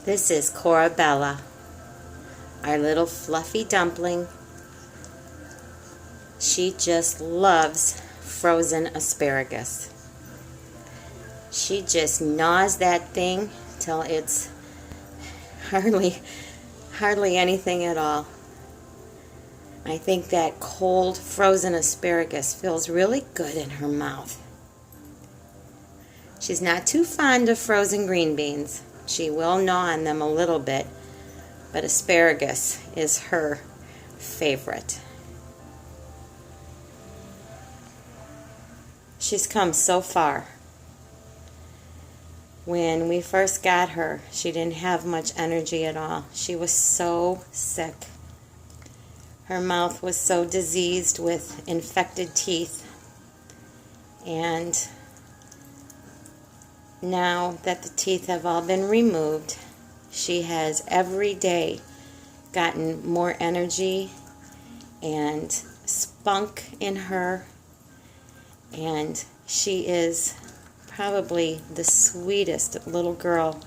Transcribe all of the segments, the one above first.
This is Cora-bella, our little fluffy dumpling. She just loves frozen asparagus. She just gnaws that thing till it's hardly anything at all. I think that cold frozen asparagus feels really good in her mouth. She's not too fond of frozen green beans. She will gnaw on them a little bit, but asparagus is her favorite. She's come so far. When we first got her, she didn't have much energy at all. She was so sick. Her mouth was so diseased with infected teeth. And now that the teeth have all been removed, she has every day gotten more energy and spunk in her, and she is probably the sweetest little girl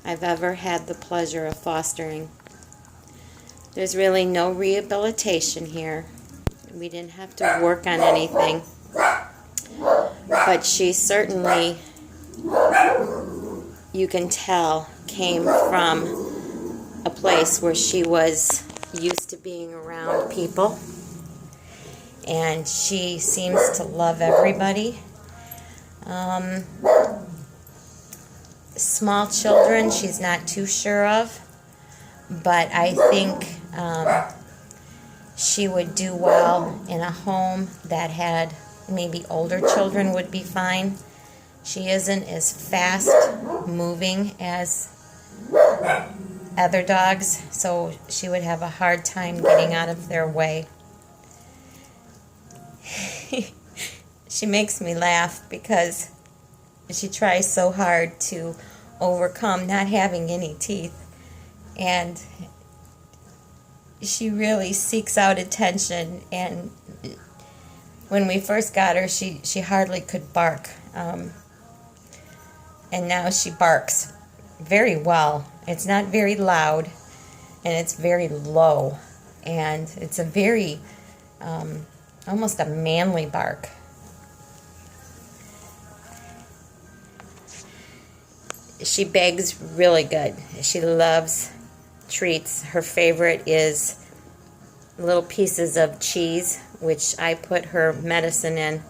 I've ever had the pleasure of fostering. There's really no rehabilitation here. We didn't have to work on anything, but she certainly, you can tell, came from a place where she was used to being around people, and she seems to love everybody. Small children she's not too sure of, but I think she would do well in a home that had maybe older children would be fine. She isn't as fast moving as other dogs, so she would have a hard time getting out of their way. She makes me laugh because she tries so hard to overcome not having any teeth, and she really seeks out attention. And when we first got her, she hardly could bark. And now she barks very well. It's not very loud, and it's very low, and it's a very almost a manly bark. She begs really good. She loves treats. Her favorite is little pieces of cheese, which I put her medicine in.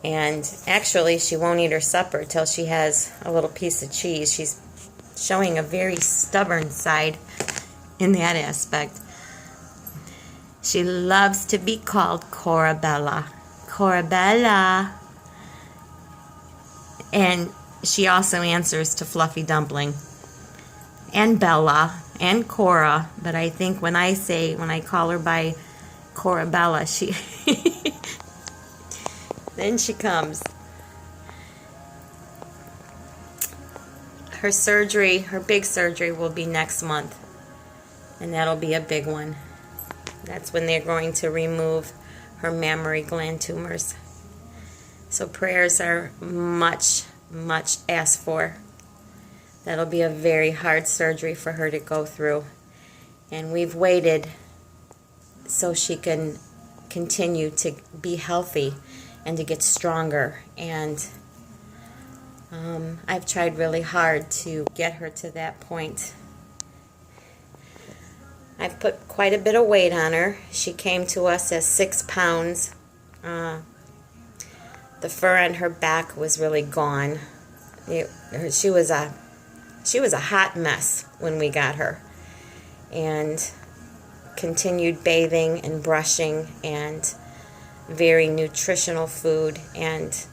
And actually, she won't eat her supper till she has a little piece of cheese. She's showing a very stubborn side in that aspect. She loves to be called Cora-bella. Cora-bella. And she also answers to Fluffy Dumpling and Bella and Cora. But I think when I call her by Cora-bella, she then she comes. Her surgery, her big surgery, will be next month, and that'll be a big one. That's when they're going to remove her mammary gland tumors. So prayers are much asked for. That'll be a very hard surgery for her to go through, and we've waited so she can continue to be healthy and to get stronger. And I've tried really hard to get her to that point. I've put quite a bit of weight on her. She came to us as 6 pounds. The fur on her back was really gone. She was a hot mess when we got her, and continued bathing and brushing and very nutritional food. And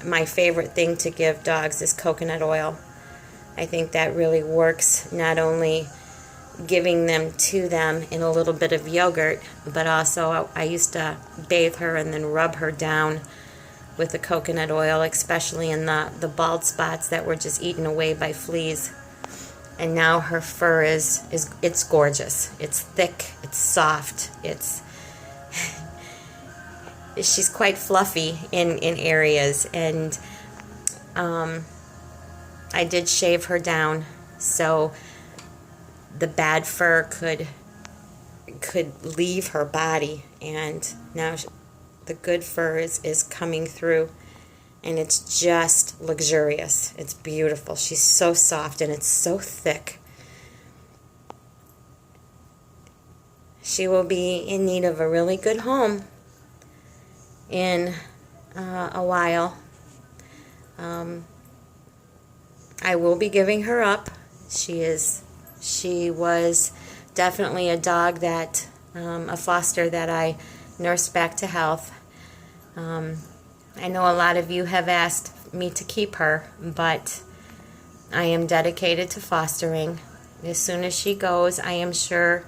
my favorite thing to give dogs is coconut oil. I think that really works, not only giving them to them in a little bit of yogurt, but also I used to bathe her and then rub her down with the coconut oil, especially in the bald spots that were just eaten away by fleas. And now her fur it's gorgeous. It's thick, it's soft, she's quite fluffy in areas. And I did shave her down so the bad fur could leave her body, and now the good fur is coming through, and it's just luxurious. It's beautiful. She's so soft and it's so thick. She will be in need of a really good home in a while. I will be giving her up. She was definitely a dog that, a foster that I nursed back to health. I know a lot of you have asked me to keep her, but I am dedicated to fostering. As soon as she goes, I am sure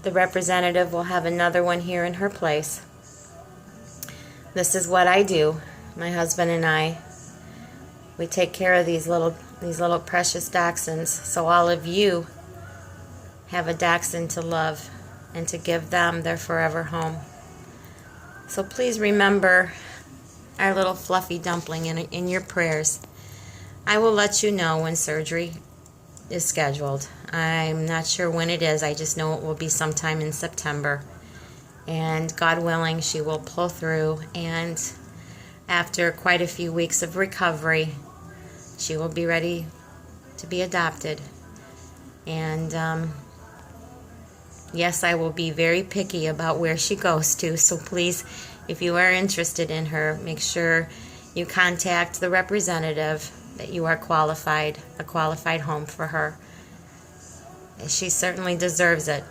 the representative will have another one here in her place. This is what I do. My husband and I, we take care of these little precious dachshunds, so all of you have a dachshund to love and to give them their forever home. So please remember our little fluffy dumpling in your prayers. I will let you know when surgery is scheduled. I'm not sure when it is. I just know it will be sometime in September. And God willing, she will pull through, and after quite a few weeks of recovery, she will be ready to be adopted. And yes, I will be very picky about where she goes to, so please, if you are interested in her, make sure you contact the representative that you are qualified, a qualified home for her. She certainly deserves it.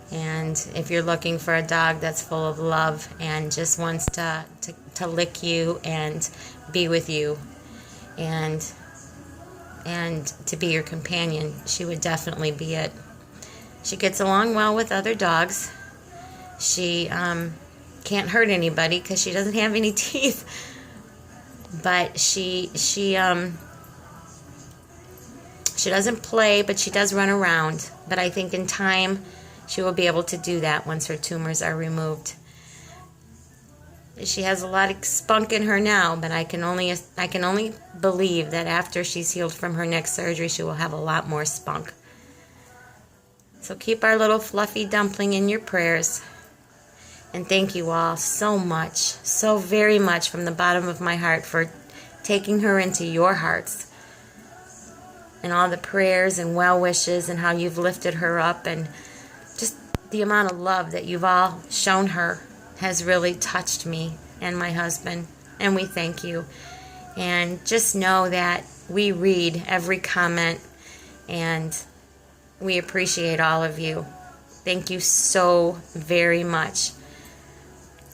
And if you're looking for a dog that's full of love and just wants to lick you and be with you and to be your companion, she would definitely be it. She gets along well with other dogs. She can't hurt anybody because she doesn't have any teeth. But she doesn't play, but she does run around. But I think in time she will be able to do that once her tumors are removed. She has a lot of spunk in her now, but I can only believe that after she's healed from her neck surgery, she will have a lot more spunk. So keep our little fluffy dumpling in your prayers. And thank you all so much, so very much from the bottom of my heart for taking her into your hearts. And all the prayers and well wishes and how you've lifted her up, and just the amount of love that you've all shown her has really touched me and my husband. And we thank you. And just know that we read every comment and we appreciate all of you. Thank you so very much.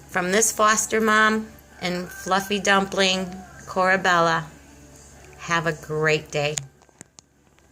From this foster mom and fluffy dumpling, Cora-bella, have a great day.